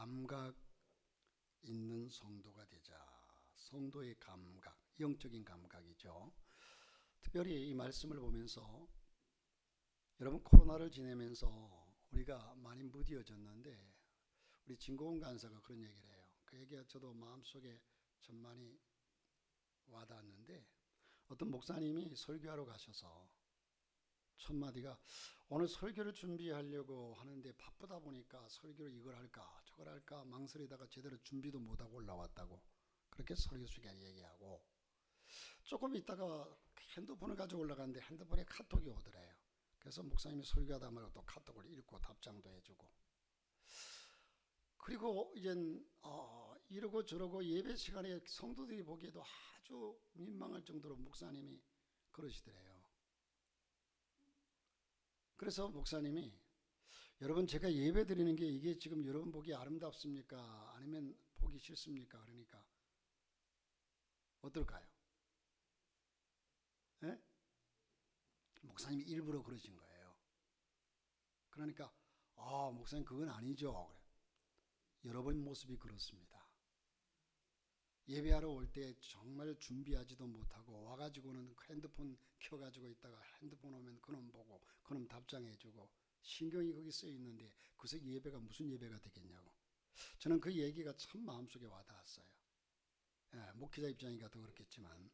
감각 있는 성도가 되자. 성도의 감각, 영적인 감각이죠. 특별히 이 말씀을 보면서 여러분, 코로나를 지내면서 우리가 많이 무뎌졌는데 우리 진고은 간사가 그런 얘기를 해요. 그 얘기가 저도 마음속에 참 많이 와닿았는데, 어떤 목사님이 설교하러 가셔서 첫 마디가, 오늘 설교를 준비하려고 하는데 바쁘다 보니까 설교를 이걸 할까 저걸 할까 망설이다가 제대로 준비도 못하고 올라왔다고, 그렇게 설교 시간에 얘기하고, 조금 있다가 핸드폰을 가지고 올라갔는데 핸드폰에 카톡이 오더래요. 그래서 목사님이 설교하다 말고 또 카톡을 읽고 답장도 해주고, 그리고 이젠 이러고 저러고 예배 시간에 성도들이 보기에도 아주 민망할 정도로 목사님이 그러시더래요. 그래서 목사님이, 여러분, 제가 예배 드리는 게 이게 지금 여러분 보기 아름답습니까? 아니면 보기 싫습니까? 그러니까 어떨까요? 예? 목사님이 일부러 그러신 거예요. 그러니까 목사님 그건 아니죠. 그래. 여러분 모습이 그렇습니다. 예배하러 올 때 정말 준비하지도 못하고 와가지고는 핸드폰 켜가지고 있다가 핸드폰 오면 그놈 보고 그놈 답장해주고 신경이 거기 쓰여 있는데 그새 예배가 무슨 예배가 되겠냐고. 저는 그 얘기가 참 마음속에 와닿았어요. 목회자 입장이니까 더 그렇겠지만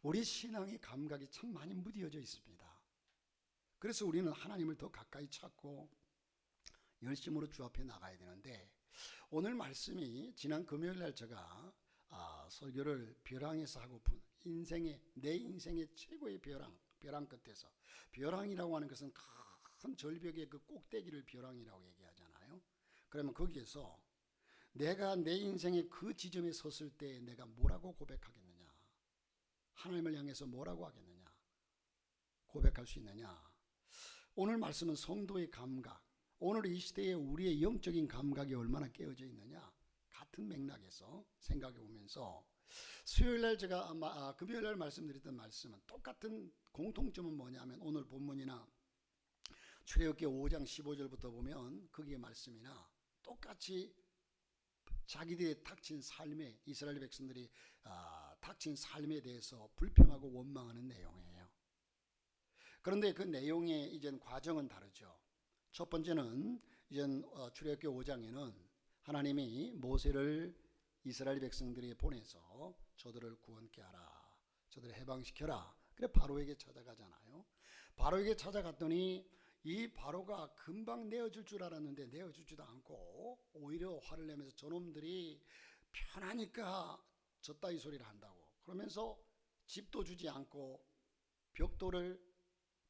우리 신앙의 감각이 참 많이 무뎌져 있습니다. 그래서 우리는 하나님을 더 가까이 찾고 열심으로 주 앞에 나가야 되는데, 오늘 말씀이 지난 금요일날 제가 설교를 벼랑에서 하고픈 내 인생의 최고의 벼랑 끝에서, 벼랑이라고 하는 것은 큰 절벽의 그 꼭대기를 벼랑이라고 얘기하잖아요. 그러면 거기에서 내가 내 인생의 그 지점에 섰을 때 내가 뭐라고 고백하겠느냐, 하나님을 향해서 뭐라고 하겠느냐, 고백할 수 있느냐. 오늘 말씀은 성도의 감각, 오늘 이 시대에 우리의 영적인 감각이 얼마나 깨어져 있느냐, 같은 맥락에서 생각해 보면서, 수요일날 제가 금요일날 말씀드렸던 말씀은 똑같은 공통점은 뭐냐면, 오늘 본문이나 출애굽기 5장 15절부터 보면 거기에 말씀이나 똑같이 자기들의 닥친 삶에, 이스라엘 백성들이 닥친 삶에 대해서 불평하고 원망하는 내용이에요. 그런데 그 내용의 이젠 과정은 다르죠. 첫 번째는 이젠 출애굽기 5장에는 하나님이 모세를 이스라엘 백성들이 보내서 저들을 구원케 하라, 저들을 해방시켜라. 그래 바로에게 찾아가잖아요. 바로에게 찾아갔더니 이 바로가 금방 내어줄 줄 알았는데 내어주지도 않고 오히려 화를 내면서 저놈들이 편하니까 졌다 이 소리를 한다고 그러면서 집도 주지 않고 벽돌을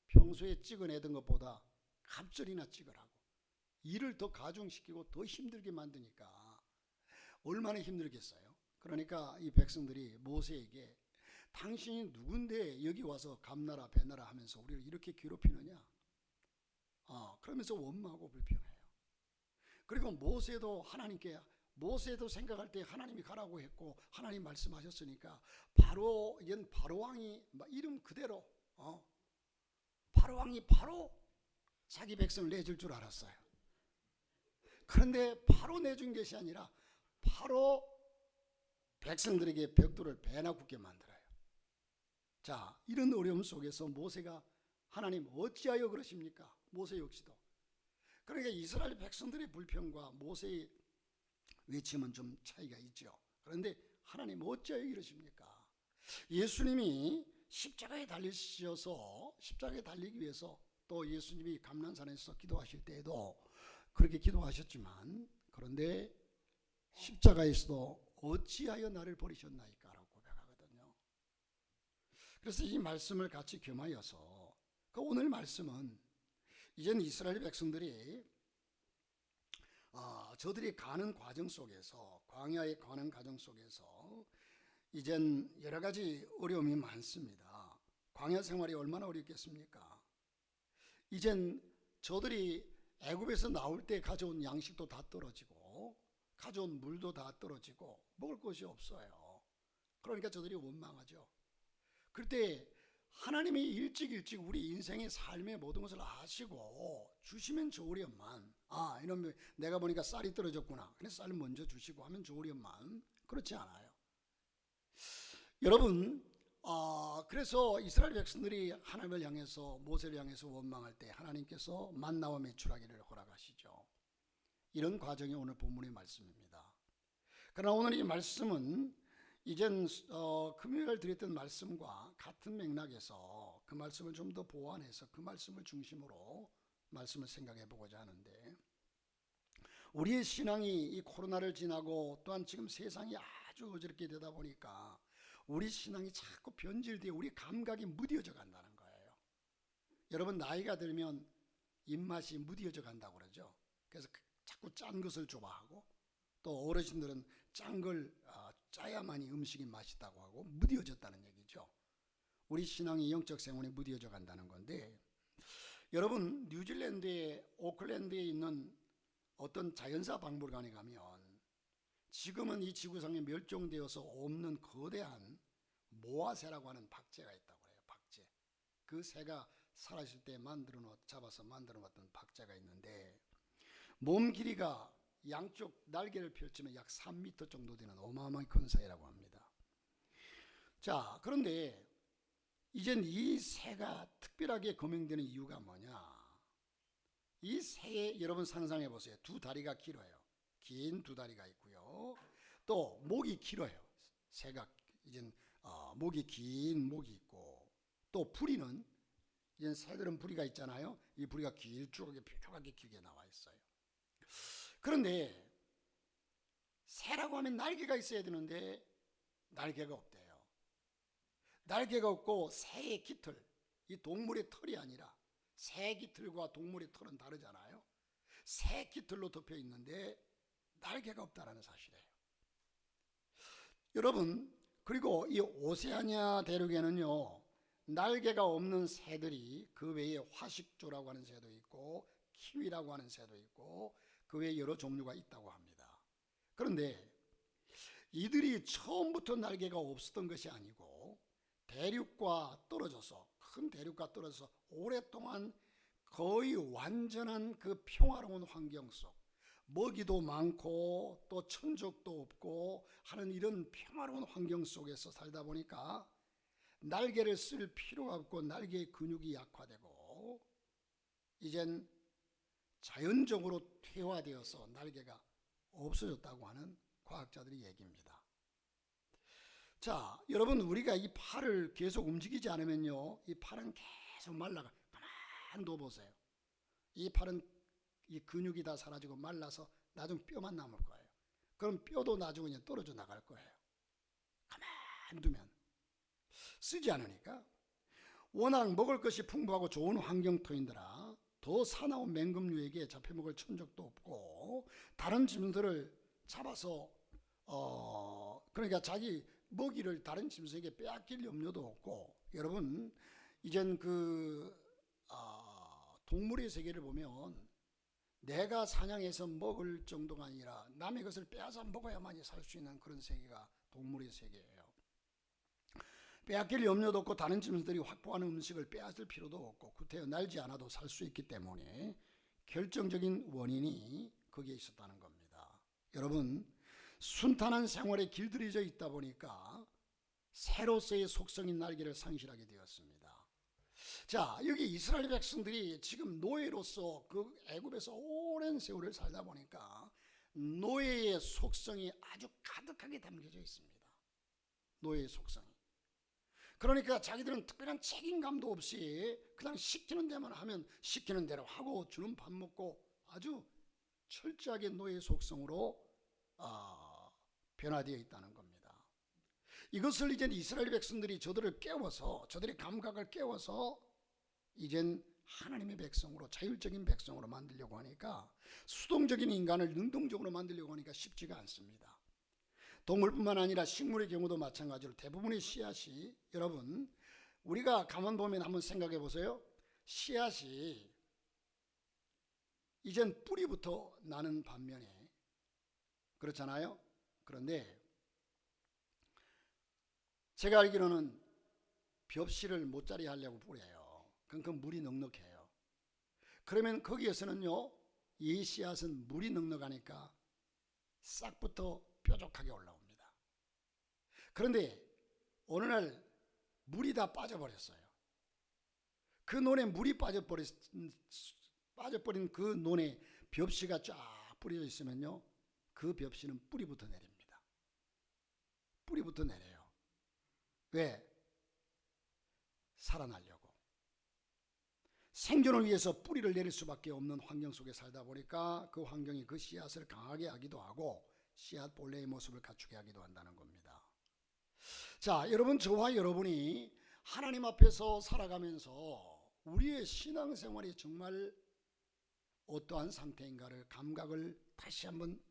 평소에 찍어내던 것보다 갑절이나 찍으라고 일을 더 가중시키고 더 힘들게 만드니까 얼마나 힘들겠어요. 그러니까 이 백성들이 모세에게, 당신이 누군데 여기 와서 감나라 배나라 하면서 우리를 이렇게 괴롭히느냐, 그러면서 원망하고 불평해요. 그리고 모세도 생각할 때 하나님이 가라고 했고 하나님 말씀하셨으니까 바로 왕이 이름 그대로 바로 왕이 바로 자기 백성을 내줄 줄 알았어요. 그런데 바로 내준 것이 아니라 바로 백성들에게 벽돌을 배나 굽게 만들어요. 자, 이런 어려움 속에서 모세가, 하나님 어찌하여 그러십니까? 모세 역시도. 그러니까 이스라엘 백성들의 불평과 모세의 외침은 좀 차이가 있죠. 그런데 하나님 어찌하여 이러십니까? 예수님이 십자가에 달리셔서, 십자가에 달리기 위해서 또 예수님이 감난산에서 기도하실 때에도 그렇게 기도하셨지만, 그런데 십자가에서도 어찌하여 나를 버리셨나이까 라고 고백하거든요. 그래서 이 말씀을 같이 겸하여서 오늘 말씀은 이젠 이스라엘 백성들이 저들이 가는 과정 속에서, 광야에 가는 과정 속에서 이젠 여러 가지 어려움이 많습니다. 광야 생활이 얼마나 어렵겠습니까? 이젠 저들이 애굽에서 나올 때 가져온 양식도 다 떨어지고 가져온 물도 다 떨어지고 먹을 것이 없어요. 그러니까 저들이 원망하죠. 그때 하나님이 일찍 우리 인생의 삶의 모든 것을 아시고 주시면 좋으련만 아, 이놈이 내가 보니까 쌀이 떨어졌구나. 그래서 쌀 먼저 주시고 하면 좋으련만 그렇지 않아요. 여러분, 그래서 이스라엘 백성들이 하나님을 향해서 모세를 향해서 원망할 때 하나님께서 만나와 메추라기를 허락하시죠. 이런 과정이 오늘 본문의 말씀입니다. 그러나 오늘 이 말씀은 이젠 금요일 드렸던 말씀과 같은 맥락에서 그 말씀을 좀 더 보완해서 그 말씀을 중심으로 말씀을 생각해 보고자 하는데, 우리의 신앙이 이 코로나를 지나고 또한 지금 세상이 아주 어저께 되다 보니까 우리 신앙이 자꾸 변질되어 우리 감각이 무뎌져 간다는 거예요. 여러분, 나이가 들면 입맛이 무뎌져 간다고 그러죠. 그래서 자꾸 짠 것을 좋아하고, 또 어르신들은 짠 걸 짜야만이 음식이 맛있다고 하고 무뎌졌다는 얘기죠. 우리 신앙이 영적 생활에 무뎌져 간다는 건데, 여러분, 뉴질랜드의 오클랜드에 있는 어떤 자연사 박물관에 가면 지금은 이 지구상에 멸종되어서 없는 거대한 모아새라고 하는 박제가 있다고 해요. 박제. 그 새가 살아있을 때 잡아서 만들어 놓았던 박제가 있는데, 몸 길이가 양쪽 날개를 펼치면 약 3m 정도 되는 어마어마한 큰 새라고 합니다. 자, 그런데 이젠 이 새가 특별하게 거명되는 이유가 뭐냐? 이 새에 여러분 상상해 보세요. 두 다리가 길어요. 긴 두 다리가 있고요. 또 목이 길어요. 새가 이젠 목이 긴 목이 있고, 또 부리는 이젠 새들은 부리가 있잖아요. 이 부리가 길쭉하게 뾰족하게 길게 나와 있어요. 그런데 새라고 하면 날개가 있어야 되는데 날개가 없대요. 날개가 없고 새의 깃털, 이 동물의 털이 아니라 새 깃털과 동물의 털은 다르잖아요. 새 깃털로 덮여 있는데 날개가 없다라는 사실이에요. 여러분, 그리고 이 오세아니아 대륙에는요, 날개가 없는 새들이 그 외에 화식조라고 하는 새도 있고 키위라고 하는 새도 있고 그 외에 여러 종류가 있다고 합니다. 그런데 이들이 처음부터 날개가 없었던 것이 아니고 대륙과 떨어져서, 큰 대륙과 떨어져서 오랫동안 거의 완전한 그 평화로운 환경 속, 먹이도 많고 또 천적도 없고 하는 이런 평화로운 환경 속에서 살다 보니까 날개를 쓸 필요가 없고 날개의 근육이 약화되고 이젠 자연적으로 퇴화되어서 날개가 없어졌다고 하는 과학자들의 얘기입니다. 자, 여러분, 우리가 이 팔을 계속 움직이지 않으면요, 이 팔은 계속 말라가. 가만 둬보세요. 이 팔은 이 근육이 다 사라지고 말라서 나중 뼈만 남을 거예요. 그럼 뼈도 나중에 그냥 떨어져 나갈 거예요. 가만 두면 쓰지 않으니까. 워낙 먹을 것이 풍부하고 좋은 환경터인더라 더 사나운 맹금류에게 잡혀먹을 천적도 없고 다른 짐승들을 잡아서 그러니까 자기 먹이를 다른 짐승에게 빼앗길 염려도 없고, 여러분, 이젠 동물의 세계를 보면 내가 사냥해서 먹을 정도가 아니라 남의 것을 빼앗아 먹어야만이 살 수 있는 그런 세계가 동물의 세계예요. 빼앗길 염려도 없고 다른 짐승들이 확보하는 음식을 빼앗을 필요도 없고 구태여 날지 않아도 살 수 있기 때문에 결정적인 원인이 거기에 있었다는 겁니다. 여러분, 순탄한 생활에 길들여져 있다 보니까 새로서의 속성인 날개를 상실하게 되었습니다. 자, 여기 이스라엘 백성들이 지금 노예로서 그 애굽에서 오랜 세월을 살다 보니까 노예의 속성이 아주 가득하게 담겨져 있습니다. 노예의 속성이. 그러니까 자기들은 특별한 책임감도 없이 그냥 시키는 데만 하면 시키는 대로 하고 주는 밥 먹고 아주 철저하게 노예의 속성으로 변화되어 있다는 겁니다. 이것을 이제 이스라엘 백성들이 저들을 깨워서, 저들의 감각을 깨워서 이젠 하나님의 백성으로, 자율적인 백성으로 만들려고 하니까, 수동적인 인간을 능동적으로 만들려고 하니까 쉽지가 않습니다. 동물뿐만 아니라 식물의 경우도 마찬가지로 대부분의 씨앗이, 여러분, 우리가 가만 보면 한번 생각해 보세요. 씨앗이 이젠 뿌리부터 나는 반면에, 그렇잖아요. 그런데 제가 알기로는 벽실을 못자리 하려고 뿌려요. 그럼 그 물이 넉넉해요. 그러면 거기에서는요, 이 씨앗은 물이 넉넉하니까 싹부터 뾰족하게 올라옵니다. 그런데 어느 날 물이 다 빠져버렸어요. 그 논에 물이 빠져버린 그 논에 벽씨가 쫙 뿌려져 있으면요, 그 벽씨는 뿌리부터 내립니다. 뿌리부터 내려요. 왜? 살아나려고. 생존을 위해서 뿌리를 내릴 수밖에 없는 환경 속에 살다 보니까 그 환경이 그 씨앗을 강하게 하기도 하고 씨앗 본래의 모습을 갖추게 하기도 한다는 겁니다. 자, 여러분, 저와 여러분이 하나님 앞에서 살아가면서 우리의 신앙생활이 정말 어떠한 상태인가를 감각을 다시 한번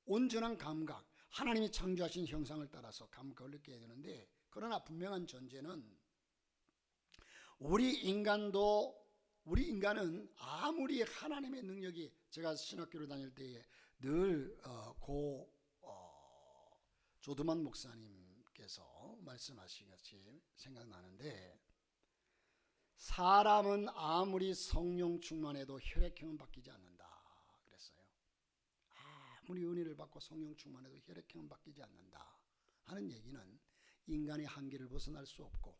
온전한 감각, 하나님이 창조하신 형상을 따라서 감각을 느껴야 되는데, 그러나 분명한 전제는 우리 인간은 아무리 하나님의 능력이, 제가 신학교를 다닐 때에 늘 조두만 목사님께서 말씀하신 것이 생각나는데, 사람은 아무리 성령 충만해도 혈액형은 바뀌지 않는다 그랬어요. 아무리 은혜를 받고 성령 충만해도 혈액형은 바뀌지 않는다 하는 얘기는 인간의 한계를 벗어날 수 없고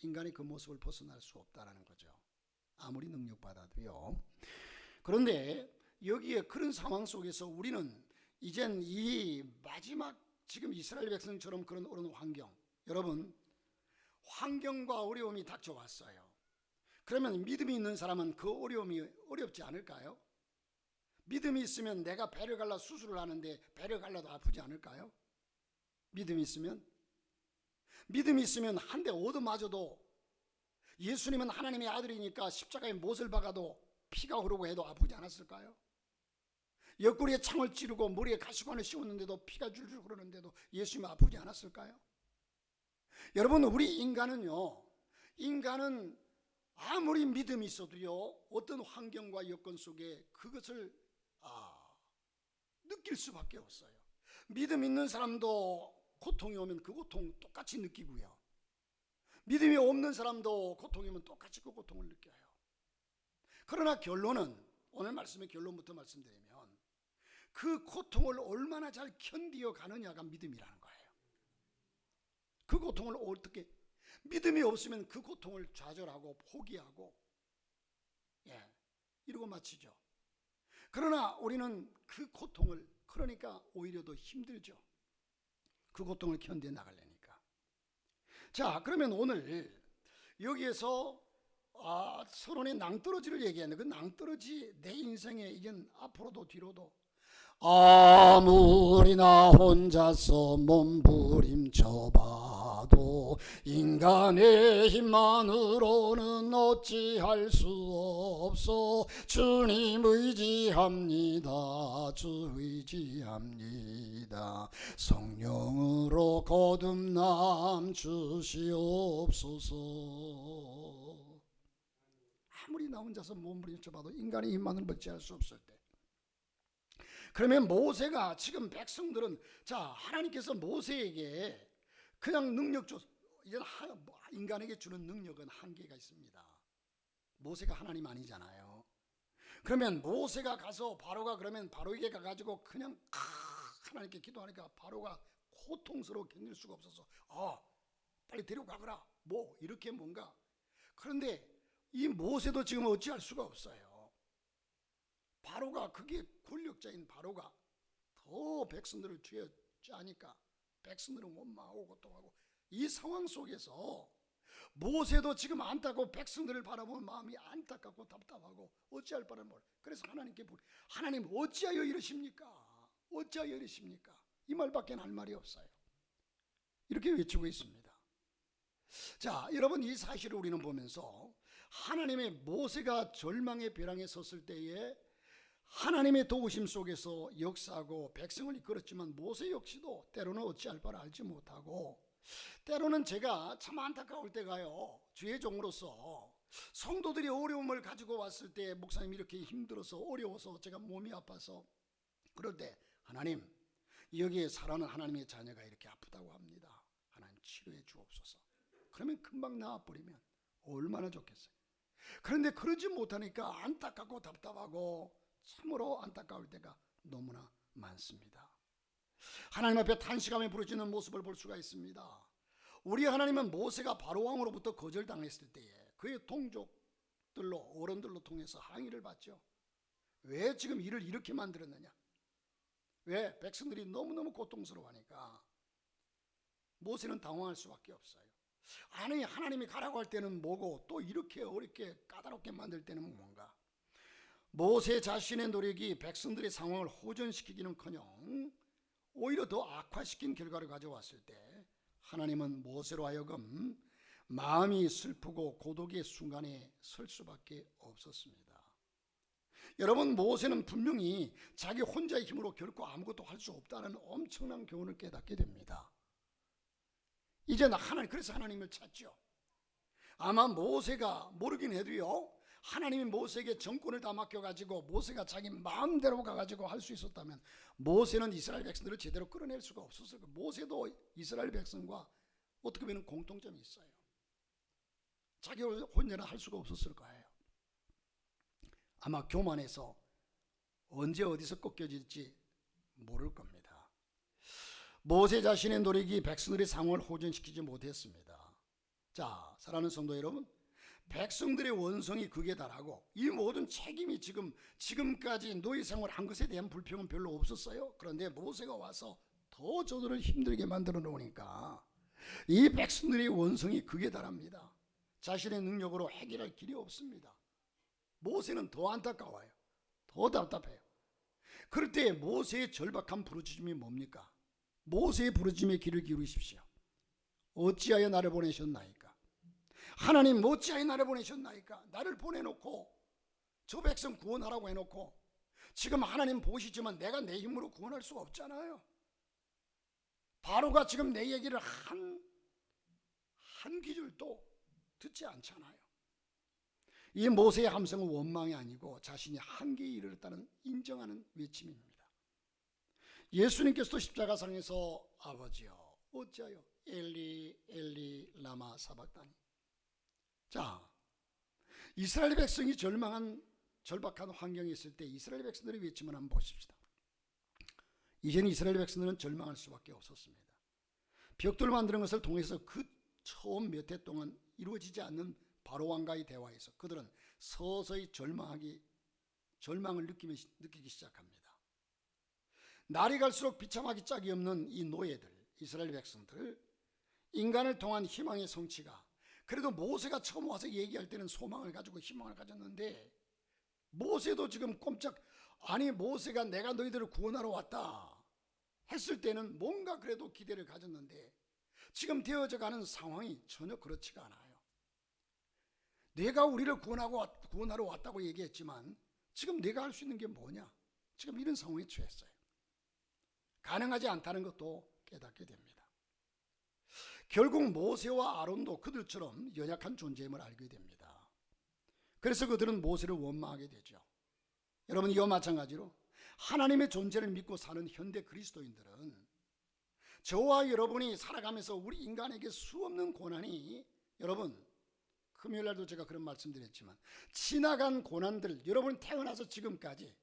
인간의 그 모습을 벗어날 수 없다라는 거죠. 아무리 능력받아도요. 그런데 여기에 그런 상황 속에서 우리는 이젠 이 마지막 지금 이스라엘 백성처럼 그런 어려운 환경, 여러분, 환경과 어려움이 닥쳐왔어요. 그러면 믿음이 있는 사람은 그 어려움이 어렵지 않을까요? 믿음이 있으면 내가 배를 갈라 수술을 하는데 배를 갈라도 아프지 않을까요? 믿음이 있으면 한 대 얻어맞아도, 예수님은 하나님의 아들이니까 십자가에 못을 박아도 피가 흐르고 해도 아프지 않았을까요? 옆구리에 창을 찌르고 머리에 가시관을 씌웠는데도 피가 줄줄 흐르는데도 예수님은 아프지 않았을까요? 여러분, 우리 인간은 아무리 믿음이 있어도요, 어떤 환경과 여건 속에 그것을 느낄 수밖에 없어요. 믿음 있는 사람도 고통이 오면 그 고통 똑같이 느끼고요, 믿음이 없는 사람도 고통이 오면 똑같이 그 고통을 느껴요. 그러나 결론은, 오늘 말씀의 결론부터 말씀드리면, 그 고통을 얼마나 잘 견디어 가느냐가 믿음이라는 거예요. 그 고통을 어떻게, 믿음이 없으면 그 고통을 좌절하고 포기하고 이러고 마치죠. 그러나 우리는 그 고통을, 그러니까 오히려 더 힘들죠. 그 고통을 견뎌 나가려니까. 자, 그러면 오늘 여기에서 서론의 낭떠러지를 얘기하는데, 그 낭떠러지 내 인생에 이젠 앞으로도 뒤로도 아무리 나 혼자서 몸부림쳐봐도 인간의 힘만으로는 어찌할 수 없어. 주님 의지합니다. 주 의지합니다. 성령으로 거듭남 주시옵소서. 아무리 나 혼자서 몸부림쳐봐도 인간의 힘만으로는 어찌할 수 없을 때, 그러면 모세가, 지금 백성들은, 자, 하나님께서 모세에게 그냥 능력 줘, 이제 인간에게 주는 능력은 한계가 있습니다. 모세가 하나님 아니잖아요. 그러면 모세가 가서 바로가, 그러면 바로에게 가가지고 그냥 하나님께 기도하니까 바로가 고통스러워 견딜 수가 없어서 빨리 데려가거라 뭐 이렇게 뭔가. 그런데 이 모세도 지금 어찌할 수가 없어요. 바로가, 그게 권력자인 바로가 더 백성들을 쥐어짜니까 백성들은 원망하고 고통하고, 이 상황 속에서 모세도 지금 안타깝고 백성들을 바라보는 마음이 안타깝고 답답하고 어찌할 바를 몰라. 그래서 하나님께 하나님 어찌하여 이러십니까? 어찌하여 이러십니까? 이 말밖에 할 말이 없어요. 이렇게 외치고 있습니다. 자, 여러분, 이 사실을 우리는 보면서 하나님의, 모세가 절망의 벼랑에 섰을 때에 하나님의 도우심 속에서 역사하고 백성을 이끌었지만, 모세 역시도 때로는 어찌할 바를 알지 못하고, 때로는 제가 참 안타까울 때가요, 주의 종으로서 성도들이 어려움을 가지고 왔을 때, 목사님 이렇게 힘들어서 어려워서 제가 몸이 아파서 그럴 때, 하나님, 여기에 살아는 하나님의 자녀가 이렇게 아프다고 합니다. 하나님 치료해 주옵소서. 그러면 금방 나아버리면 얼마나 좋겠어요. 그런데 그러지 못하니까 안타깝고 답답하고 참으로 안타까울 때가 너무나 많습니다. 하나님 앞에 탄식하며 부르짖는 모습을 볼 수가 있습니다. 우리 하나님은 모세가 바로왕으로부터 거절당했을 때에 그의 동족들로 어른들로 통해서 항의를 받죠. 왜 지금 일을 이렇게 만들었느냐? 왜? 백성들이 너무너무 고통스러워하니까. 모세는 당황할 수밖에 없어요. 아니, 하나님이 가라고 할 때는 뭐고 또 이렇게 어렵게 까다롭게 만들 때는 뭔가. 모세 자신의 노력이 백성들의 상황을 호전시키기는커녕 오히려 더 악화시킨 결과를 가져왔을 때 하나님은 모세로 하여금 마음이 슬프고 고독의 순간에 설 수밖에 없었습니다. 여러분, 모세는 분명히 자기 혼자의 힘으로 결코 아무것도 할 수 없다는 엄청난 교훈을 깨닫게 됩니다. 이제 그래서 하나님을 찾죠. 아마 모세가 모르긴 해도요, 하나님이 모세에게 정권을 다 맡겨가지고 모세가 자기 마음대로 가가지고 할 수 있었다면 모세는 이스라엘 백성들을 제대로 끌어낼 수가 없었을 거예요. 모세도 이스라엘 백성과 어떻게 보면 공통점이 있어요. 자기 혼자는 할 수가 없었을 거예요. 아마 교만해서 언제 어디서 꺾여질지 모를 겁니다. 모세 자신의 노력이 백성들의 상황을 호전시키지 못했습니다. 자, 사랑하는 성도 여러분, 백성들의 원성이 극에 달하고 이 모든 책임이 지금까지 노예 생활한 것에 대한 불평은 별로 없었어요. 그런데 모세가 와서 더 저들을 힘들게 만들어 놓으니까 이 백성들의 원성이 극에 달합니다. 자신의 능력으로 해결할 길이 없습니다. 모세는 더 안타까워요. 더 답답해요. 그럴 때 모세의 절박한 부르짖음이 뭡니까? 모세의 부르짖음에 귀를 기울이십시오. 어찌하여 나를 보내셨나이까? 하나님, 어찌하여 나를 보내셨나이까? 나를 보내놓고 저 백성 구원하라고 해놓고 지금 하나님 보시지만 내가 내 힘으로 구원할 수가 없잖아요. 바로가 지금 내 얘기를 한 기절도 듣지 않잖아요. 이 모세의 함성은 원망이 아니고 자신이 한계에 이르렀다는 인정하는 외침입니다. 예수님께서도 십자가상에서 아버지여 어찌하여 엘리 엘리 라마 사박다니. 자, 이스라엘 백성이 절박한 환경에 있을 때 이스라엘 백성들의 외침을 한번 보십시다. 이제는 이스라엘 백성들은 절망할 수밖에 없었습니다. 벽돌을 만드는 것을 통해서 그 처음 몇 해 동안 이루어지지 않는 바로왕과의 대화에서 그들은 서서히 절망을 느끼기 시작합니다. 날이 갈수록 비참하기 짝이 없는 이 노예들, 이스라엘 백성들, 인간을 통한 희망의 성취가, 그래도 모세가 처음 와서 얘기할 때는 소망을 가지고 희망을 가졌는데 모세도 지금 모세가 내가 너희들을 구원하러 왔다 했을 때는 뭔가 그래도 기대를 가졌는데 지금 되어져 가는 상황이 전혀 그렇지가 않아요. 내가 우리를 구원하러 왔다고 얘기했지만 지금 내가 할 수 있는 게 뭐냐? 지금 이런 상황에 처했어요. 가능하지 않다는 것도 깨닫게 됩니다. 결국 모세와 아론도 그들처럼 연약한 존재임을 알게 됩니다. 그래서 그들은 모세를 원망하게 되죠. 여러분, 이와 마찬가지로 하나님의 존재를 믿고 사는 현대 그리스도인들은 저와 여러분이 살아가면서 우리 인간에게 수없는 고난이, 여러분, 금요일날도 제가 그런 말씀드렸지만 지나간 고난들, 여러분 태어나서 지금까지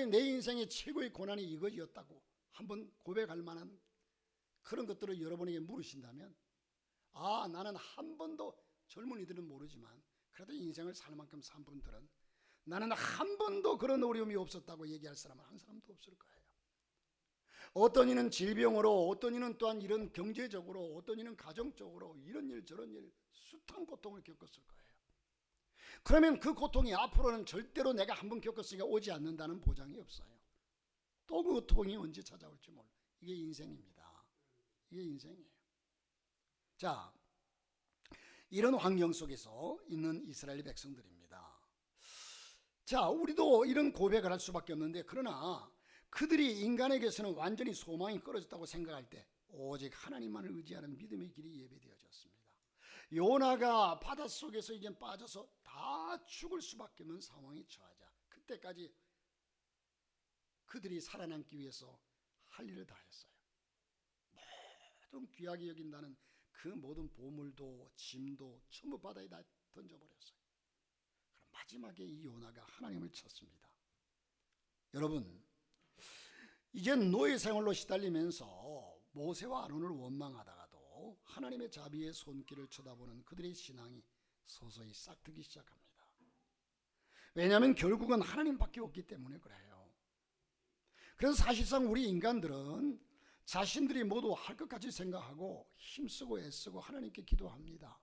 내 인생의 최고의 고난이 이것이었다고 한번 고백할 만한 그런 것들을 여러분에게 물으신다면, 나는 한 번도, 젊은이들은 모르지만 그래도 인생을 살 만큼 산 분들은 나는 한 번도 그런 어려움이 없었다고 얘기할 사람은 한 사람도 없을 거예요. 어떤 이는 질병으로, 어떤 이는 또한 이런 경제적으로, 어떤 이는 가정적으로 이런 일 저런 일 숱한 고통을 겪었을 거예요. 그러면 그 고통이 앞으로는 절대로 내가 한번 겪었으니까 오지 않는다는 보장이 없어요. 또 그 고통이 언제 찾아올지 몰라. 이게 인생입니다. 이게 인생이에요. 자, 이런 환경 속에서 있는 이스라엘 백성들입니다. 자, 우리도 이런 고백을 할 수밖에 없는데, 그러나 그들이 인간에게서는 완전히 소망이 끊어졌다고 생각할 때 오직 하나님만을 의지하는 믿음의 길이 예배되어졌습니다. 요나가 바닷속에서 이제 빠져서 다 죽을 수밖에 없는 상황에 처하자 그때까지 그들이 살아남기 위해서 할 일을 다 했어요. 모든 귀하게 여긴다는 그 모든 보물도 짐도 전부 바다에 다 던져버렸어요. 그럼 마지막에 이 요나가 하나님을 찾습니다. 여러분, 이제 노예 생활로 시달리면서 모세와 아론을 원망하다가도 하나님의 자비의 손길을 쳐다보는 그들의 신앙이 서서히 싹트기 시작합니다. 왜냐하면 결국은 하나님밖에 없기 때문에 그래요. 그래서 사실상 우리 인간들은 자신들이 모두 할 것까지 생각하고 힘쓰고 애쓰고 하나님께 기도합니다.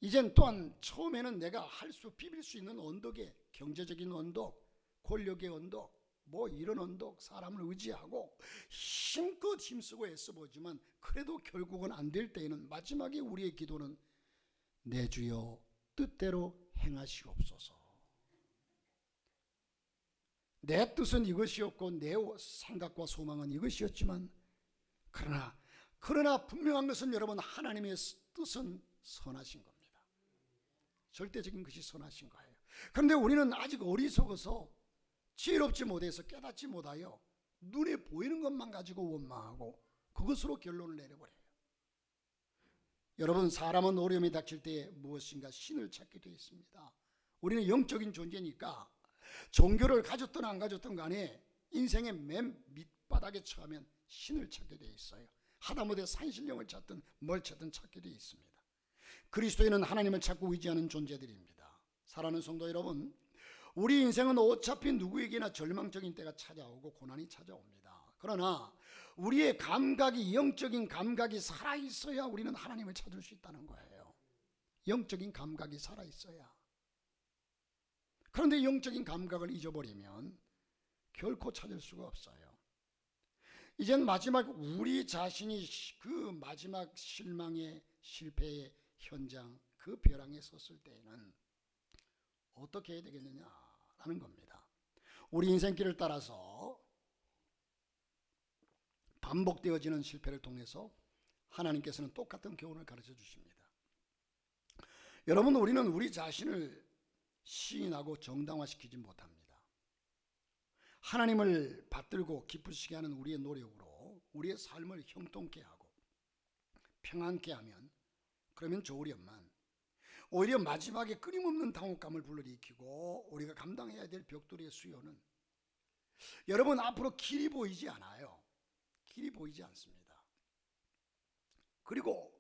이젠 또한 처음에는 내가 할 수 비빌 수 있는 언덕에 경제적인 언덕, 권력의 언덕, 뭐 이런 언덕, 사람을 의지하고 힘껏 힘쓰고 애써보지만 그래도 결국은 안 될 때에는 마지막에 우리의 기도는 내 주여 뜻대로 행하시옵소서. 내 뜻은 이것이었고 내 생각과 소망은 이것이었지만 그러나 분명한 것은 여러분, 하나님의 뜻은 선하신 겁니다. 절대적인 것이 선하신 거예요. 그런데 우리는 아직 어리석어서 지혜롭지 못해서 깨닫지 못하여 눈에 보이는 것만 가지고 원망하고 그것으로 결론을 내려버려요. 여러분, 사람은 어려움이 닥칠 때 무엇인가 신을 찾게 되어 있습니다. 우리는 영적인 존재니까 종교를 가졌든 안 가졌든 간에 인생의 맨 밑바닥에 처하면 신을 찾게 되어 있어요. 하다못해 산신령을 찾든 뭘 찾든 찾게 되어 있습니다. 그리스도인은 하나님을 찾고 의지하는 존재들입니다. 사랑하는 성도 여러분, 우리 인생은 어차피 누구에게나 절망적인 때가 찾아오고 고난이 찾아옵니다. 그러나 우리의 감각이, 영적인 감각이 살아있어야 우리는 하나님을 찾을 수 있다는 거예요. 영적인 감각이 살아있어야. 그런데 영적인 감각을 잊어버리면 결코 찾을 수가 없어요. 이젠 마지막 우리 자신이 그 마지막 실망의 실패의 현장, 그 벼랑에 섰을 때에는 어떻게 해야 되겠느냐라는 겁니다. 우리 인생길을 따라서 반복되어지는 실패를 통해서 하나님께서는 똑같은 교훈을 가르쳐 주십니다. 여러분, 우리는 우리 자신을 시인하고 정당화시키지 못합니다. 하나님을 받들고 기쁘시게 하는 우리의 노력으로 우리의 삶을 형통케 하고 평안케 하면, 그러면 좋으련만 오히려 마지막에 끊임없는 당혹감을 불러일으키고 우리가 감당해야 될 벽돌의 수요는, 여러분, 앞으로 길이 보이지 않아요. 길이 보이지 않습니다. 그리고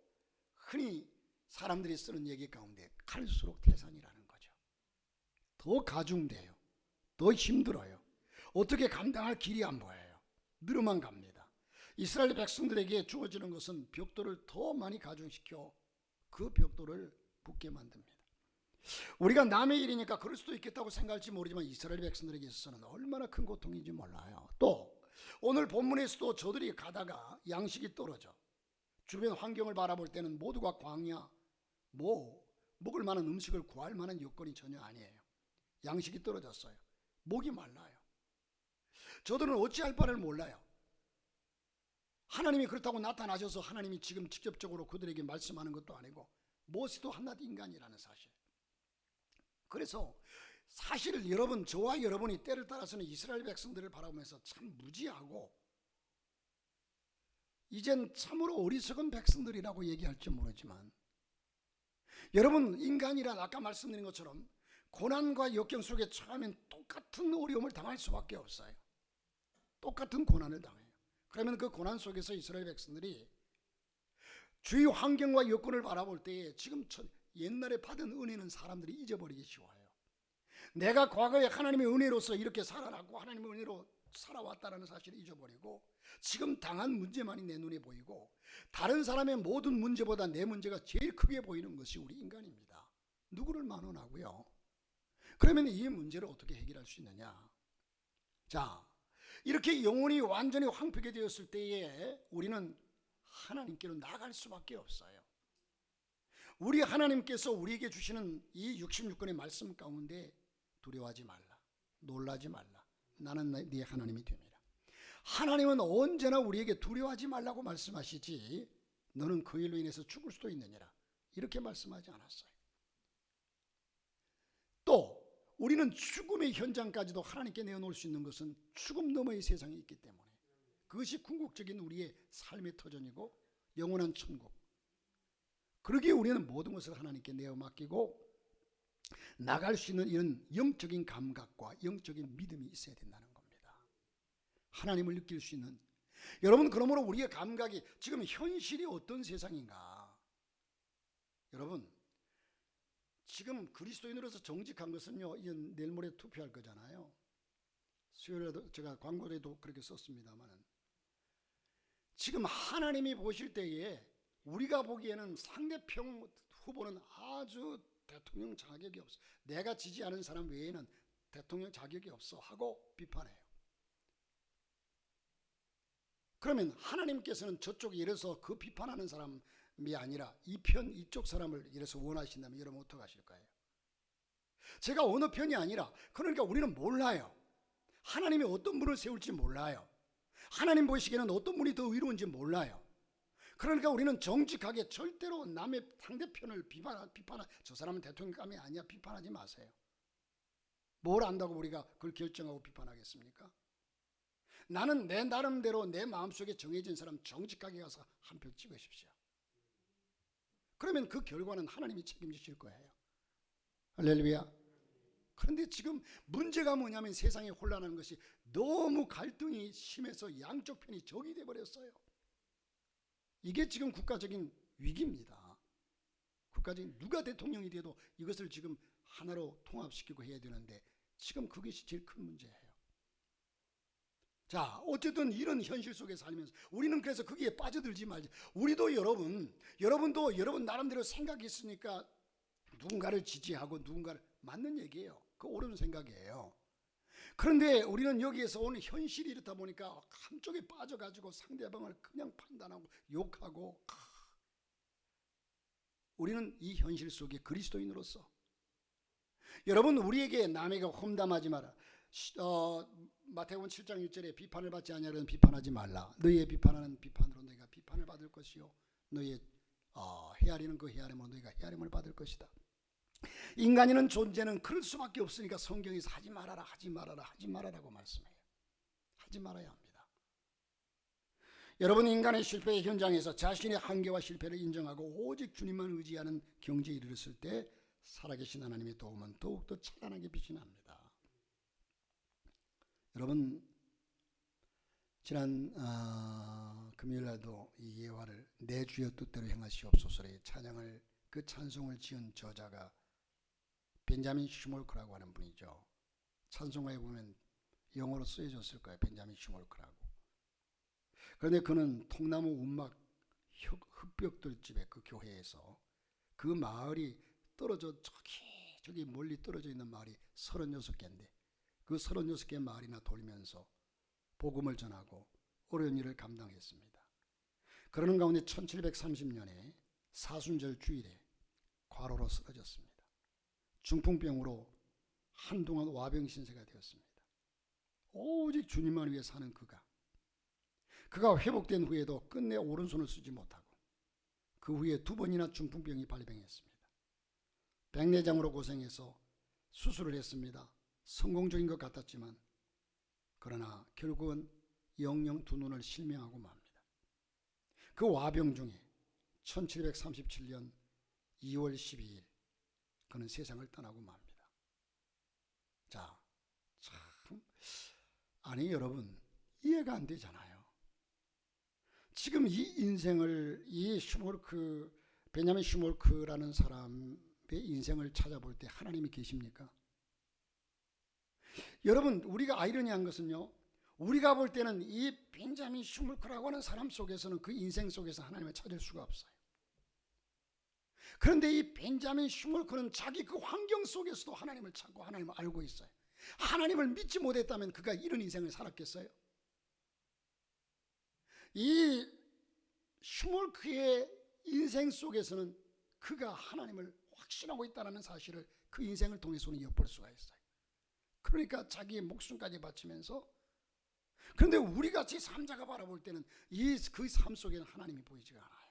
흔히 사람들이 쓰는 얘기 가운데 갈수록 태산이라는 거죠. 더 가중돼요. 더 힘들어요. 어떻게 감당할 길이 안 보여요. 늘어만 갑니다. 이스라엘 백성들에게 주어지는 것은 벽돌을 더 많이 가중시켜 그 벽돌을 붙게 만듭니다. 우리가 남의 일이니까 그럴 수도 있겠다고 생각할지 모르지만 이스라엘 백성들에게 있어서는 얼마나 큰 고통인지 몰라요. 또 오늘 본문에서도 저들이 가다가 양식이 떨어져 주변 환경을 바라볼 때는 모두가 광야, 먹을 만한 음식을 구할 만한 여건이 전혀 아니에요. 양식이 떨어졌어요. 목이 말라요. 저들은 어찌할 바를 몰라요. 하나님이 그렇다고 나타나셔서 하나님이 지금 직접적으로 그들에게 말씀하는 것도 아니고 모세도 한낱 인간이라는 사실. 그래서 사실 여러분, 저와 여러분이 때를 따라서는 이스라엘 백성들을 바라보면서 참 무지하고 이젠 참으로 어리석은 백성들이라고 얘기할지 모르지만, 여러분, 인간이란 아까 말씀드린 것처럼 고난과 역경 속에 처하면 똑같은 어려움을 당할 수밖에 없어요. 똑같은 고난을 당해요. 그러면 그 고난 속에서 이스라엘 백성들이 주위 환경과 여건을 바라볼 때에 지금 옛날에 받은 은혜는 사람들이 잊어버리기 쉬워요. 내가 과거에 하나님의 은혜로서 이렇게 살아났고 하나님의 은혜로 살아왔다는 사실을 잊어버리고 지금 당한 문제만이 내 눈에 보이고 다른 사람의 모든 문제보다 내 문제가 제일 크게 보이는 것이 우리 인간입니다. 누구를 만원하고요. 그러면 이 문제를 어떻게 해결할 수 있느냐? 자, 이렇게 영혼이 완전히 황폐게 되었을 때에 우리는 하나님께로 나갈 수밖에 없어요. 우리 하나님께서 우리에게 주시는 이 66권의 말씀 가운데 두려워하지 말라, 놀라지 말라, 나는 네 하나님이 됩니다. 하나님은 언제나 우리에게 두려워하지 말라고 말씀하시지 너는 그 일로 인해서 죽을 수도 있느니라 이렇게 말씀하지 않았어요. 또 우리는 죽음의 현장까지도 하나님께 내어놓을 수 있는 것은 죽음 너머의 세상에 있기 때문에 그것이 궁극적인 우리의 삶의 터전이고 영원한 천국. 그러기에 우리는 모든 것을 하나님께 내어 맡기고 나갈 수 있는 이런 영적인 감각과 영적인 믿음이 있어야 된다는 겁니다. 하나님을 느낄 수 있는. 여러분, 그러므로 우리의 감각이 지금 현실이 어떤 세상인가? 여러분, 지금 그리스도인으로서 정직한 것은요, 내일 모레 투표할 거잖아요. 수요일에도 제가 광고에도 그렇게 썼습니다만, 지금 하나님이 보실 때에 우리가 보기에는 상대편 후보는 아주 대통령 자격이 없어, 내가 지지하는 사람 외에는 대통령 자격이 없어 하고 비판해요. 그러면 하나님께서는 저쪽에 이래서 그 비판하는 사람이 아니라 이쪽 사람을 이래서 원하신다면 여러분 어떡하실 거예요? 제가 어느 편이 아니라, 그러니까 우리는 몰라요. 하나님이 어떤 분을 세울지 몰라요. 하나님 보시기에는 어떤 분이 더 의로운지 몰라요. 그러니까 우리는 정직하게 절대로 남의 상대편을 저 사람은 대통령감이 아니야 비판하지 마세요. 뭘 안다고 우리가 그걸 결정하고 비판하겠습니까? 나는 내 나름대로 내 마음속에 정해진 사람 정직하게 가서 한 표 찍으십시오. 그러면 그 결과는 하나님이 책임지실 거예요. 할렐루야. 그런데 지금 문제가 뭐냐면 세상에 혼란하는 것이 너무 갈등이 심해서 양쪽 편이 적이 돼버렸어요. 이게 지금 국가적인 위기입니다. 국가적인 누가 대통령이 돼도 이것을 지금 하나로 통합시키고 해야 되는데 지금 그것이 제일 큰 문제예요. 자, 어쨌든 이런 현실 속에 살면서 우리는 그래서 거기에 빠져들지 말지. 우리도 여러분도 여러분 나름대로 생각이 있으니까 누군가를 지지하고 누군가를 맞는 얘기예요. 그 옳은 생각이에요. 그런데 우리는 여기에서 오늘 현실이 이렇다 보니까 한쪽에 빠져가지고 상대방을 그냥 판단하고 욕하고, 우리는 이 현실 속에 그리스도인으로서 여러분, 우리에게 남에게 험담하지 마라. 마태복음 7장 1절에 비판을 받지 아니하려면 비판하지 말라. 너희의 비판하는 비판으로 너희가 비판을 받을 것이요 너희의 헤아리는 그 헤아림으로 너희가 헤아림을 받을 것이다. 인간이라는 존재는 그럴 수밖에 없으니까 성경에서 하지 말아라 하지 말아라 하지 말아라고 말씀해요. 하지 말아야 합니다. 여러분, 인간의 실패의 현장에서 자신의 한계와 실패를 인정하고 오직 주님만 의지하는 경지에 이르렀을 때 살아계신 하나님의 도움은 더욱더 찬란하게 빛이 납니다. 여러분, 지난 금요일날도 이 예화를 내 주여 뜻대로 행하시옵소서의 찬양을, 그 찬송을 지은 저자가 벤자민 슈몰크라고 하는 분이죠. 찬송가에 보면 영어로 쓰여졌을 거예요. 벤자민 슈몰크라고. 그런데 그는 통나무 운막 흙벽돌집의 그 교회에서 그 마을이 떨어져 저기 멀리 떨어져 있는 마을이 36개인데 그 36개 마을이나 돌면서 복음을 전하고 어려운 일을 감당했습니다. 그러는 가운데 1730년에 사순절 주일에 과로로 쓰러졌습니다. 중풍병으로 한동안 와병 신세가 되었습니다. 오직 주님만 위해 사는 그가 회복된 후에도 끝내 오른손을 쓰지 못하고 그 후에 2번이나 중풍병이 발병했습니다. 백내장으로 고생해서 수술을 했습니다. 성공적인 것 같았지만 그러나 결국은 영영 두 눈을 실명하고 맙니다. 그 와병 중에 1737년 2월 12일 그는 세상을 떠나고 맙니다. 자, 참, 아니 여러분, 이해가 안 되잖아요. 지금 이 인생을 베냐민 슈몰크라는 사람의 인생을 찾아볼 때 하나님이 계십니까? 여러분, 우리가 아이러니한 것은요, 우리가 볼 때는 이 벤자민 슈몰크라고 하는 사람 속에서는 그 인생 속에서 하나님을 찾을 수가 없어요. 그런데 이 벤자민 슈몰크는 자기 그 환경 속에서도 하나님을 찾고 하나님을 알고 있어요. 하나님을 믿지 못했다면 그가 이런 인생을 살았겠어요? 이 슈몰크의 인생 속에서는 그가 하나님을 확신하고 있다는 사실을 그 인생을 통해서는 엿볼 수가 있어요. 그러니까 자기의 목숨까지 바치면서, 그런데 우리가 제3자가 바라볼 때는 그 삶 속에는 하나님이 보이지가 않아요.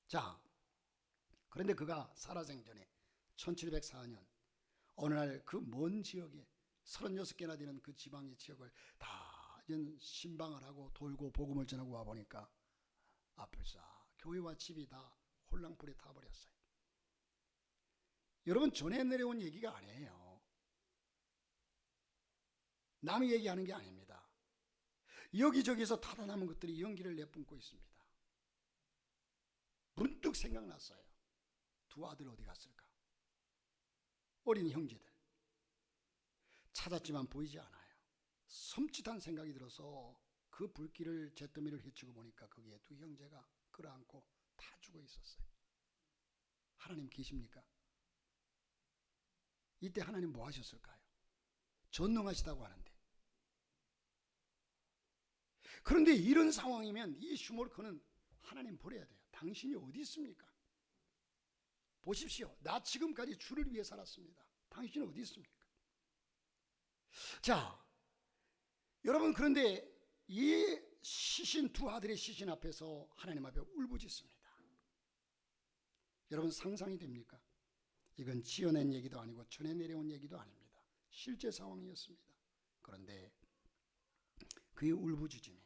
자, 그런데 그가 살아생전에 1704년 어느 날 그 먼 지역에 36개나 되는 그 지방의 지역을 다 신방을 하고 돌고 복음을 전하고 와보니까 앞을싸 교회와 집이 다 홀랑불에 타버렸어요. 여러분 전해 내려온 얘기가 아니에요. 남이 얘기하는 게 아닙니다. 여기저기서 타다 남은 것들이 연기를 내뿜고 있습니다. 문득 생각났어요. 두 아들 어디 갔을까? 어린 형제들. 찾았지만 보이지 않아요. 섬찟한 생각이 들어서 그 불길을 잿더미를 헤치고 보니까 거기에 두 형제가 끌어안고 다 죽어 있었어요. 하나님 계십니까? 이때 하나님 뭐 하셨을까요? 전능하시다고 하는데. 그런데 이런 상황이면 이 슈몰크는 하나님 버려야 돼요. 당신이 어디 있습니까? 보십시오. 나 지금까지 주를 위해 살았습니다. 당신은 어디 있습니까? 자, 여러분, 그런데 이 시신, 두 아들의 시신 앞에서 하나님 앞에 울부짖습니다. 여러분, 상상이 됩니까? 이건 지어낸 얘기도 아니고 전해 내려온 얘기도 아닙니다. 실제 상황이었습니다. 그런데 그의 울부짖음이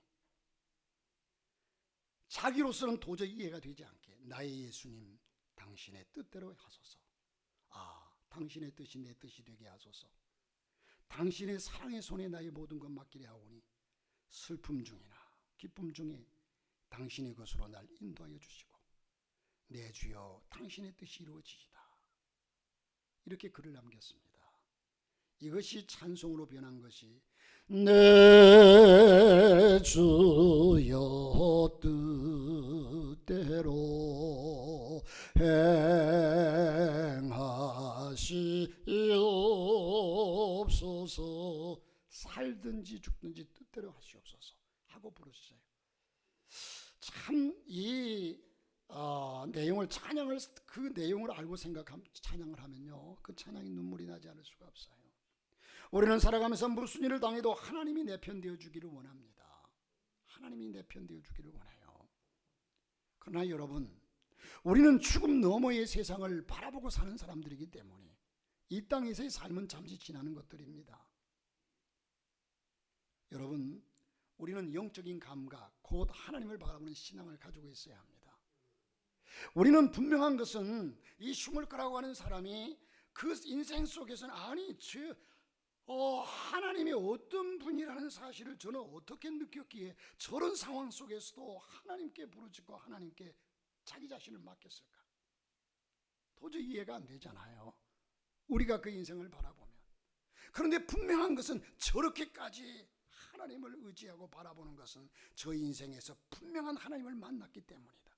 자기로서는 도저히 이해가 되지 않게, 나의 예수님 당신의 뜻대로 하소서. 당신의 뜻이 내 뜻이 되게 하소서. 당신의 사랑의 손에 나의 모든 것 맡기려 하오니 슬픔 중이나 기쁨 중에 당신의 것으로 날 인도하여 주시고 내 주여 당신의 뜻이 이루어지시다. 이렇게 글을 남겼습니다. 이것이 찬송으로 변한 것이 내 주여 뜻대로 행하시옵소서. 살든지 죽든지 뜻대로 하시옵소서 하고 부르셨어요. 참 이 내용을 찬양을 그 내용을 알고 찬양을 하면요, 그 찬양이 눈물이 나지 않을 수가 없어요. 우리는 살아가면서 무슨 일을 당해도 하나님이 내 편 되어 주기를 원합니다. 하나님이 내 편 되어 주기를 원해요. 그러나 여러분, 우리는 죽음 너머의 세상을 바라보고 사는 사람들이기 때문에 이 땅에서의 삶은 잠시 지나는 것들입니다. 여러분, 우리는 영적인 감각, 곧 하나님을 바라보는 신앙을 가지고 있어야 합니다. 우리는 분명한 것은 이 슈몰크라고 하는 사람이 그 인생 속에서는 하나님이 어떤 분이라는 사실을 저는 어떻게 느꼈기에 저런 상황 속에서도 하나님께 부르짖고 하나님께 자기 자신을 맡겼을까? 도저히 이해가 안 되잖아요. 우리가 그 인생을 바라보면. 그런데 분명한 것은 저렇게까지 하나님을 의지하고 바라보는 것은 저 인생에서 분명한 하나님을 만났기 때문이다.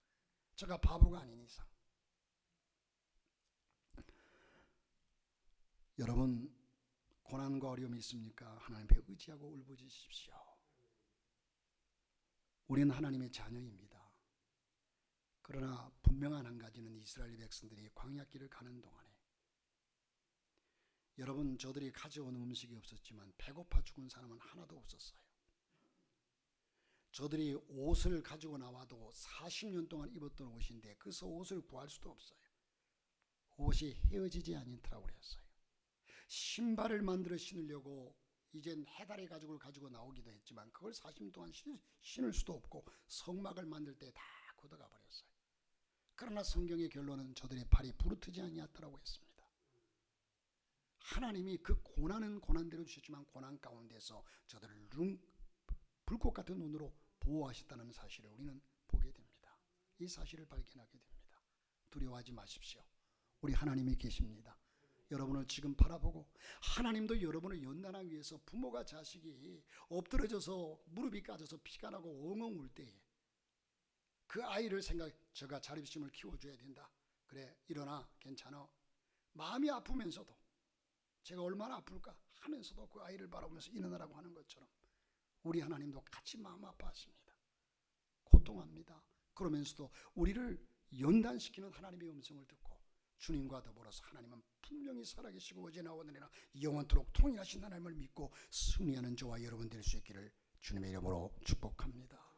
제가 바보가 아닌 이상. 여러분, 고난과 어려움이 있습니까? 하나님께 의지하고 울부짖으십시오. 우리는 하나님의 자녀입니다. 그러나 분명한 한 가지는 이스라엘 백성들이 광야길을 가는 동안에 여러분, 저들이 가져온 음식이 없었지만 배고파 죽은 사람은 하나도 없었어요. 저들이 옷을 가지고 나와도 40년 동안 입었던 옷인데 그 옷을 구할 수도 없어요. 옷이 헤어지지 않더라고 그랬어요. 신발을 만들어 신으려고 이젠 해달의 가죽을 가지고 나오기도 했지만 그걸 40년 동안 신을 수도 없고 성막을 만들 때 다 굳어가 버렸어요. 그러나 성경의 결론은 저들의 발이 부르트지 아니하더라고 했습니다. 하나님이 그 고난은 고난대로 주셨지만 고난 가운데서 저들을 불꽃 같은 눈으로 보호하셨다는 사실을 우리는 보게 됩니다. 이 사실을 발견하게 됩니다. 두려워하지 마십시오. 우리 하나님이 계십니다. 여러분을 지금 바라보고 하나님도 여러분을 연단하기 위해서 부모가 자식이 엎드러져서 무릎이 까져서 피가 나고 엉엉 울 때에 그 아이를 제가 자립심을 키워줘야 된다. 그래, 일어나, 괜찮아. 마음이 아프면서도 제가 얼마나 아플까 하면서도 그 아이를 바라보면서 일어나라고 하는 것처럼 우리 하나님도 같이 마음 아파하십니다. 고통합니다. 그러면서도 우리를 연단시키는 하나님의 음성을 듣고 주님과 더불어서 하나님은 분명히 살아계시고 어제나 오늘이나 영원토록 통일하신 하나님을 믿고 승리하는 저와 여러분 될 수 있기를 주님의 이름으로 축복합니다.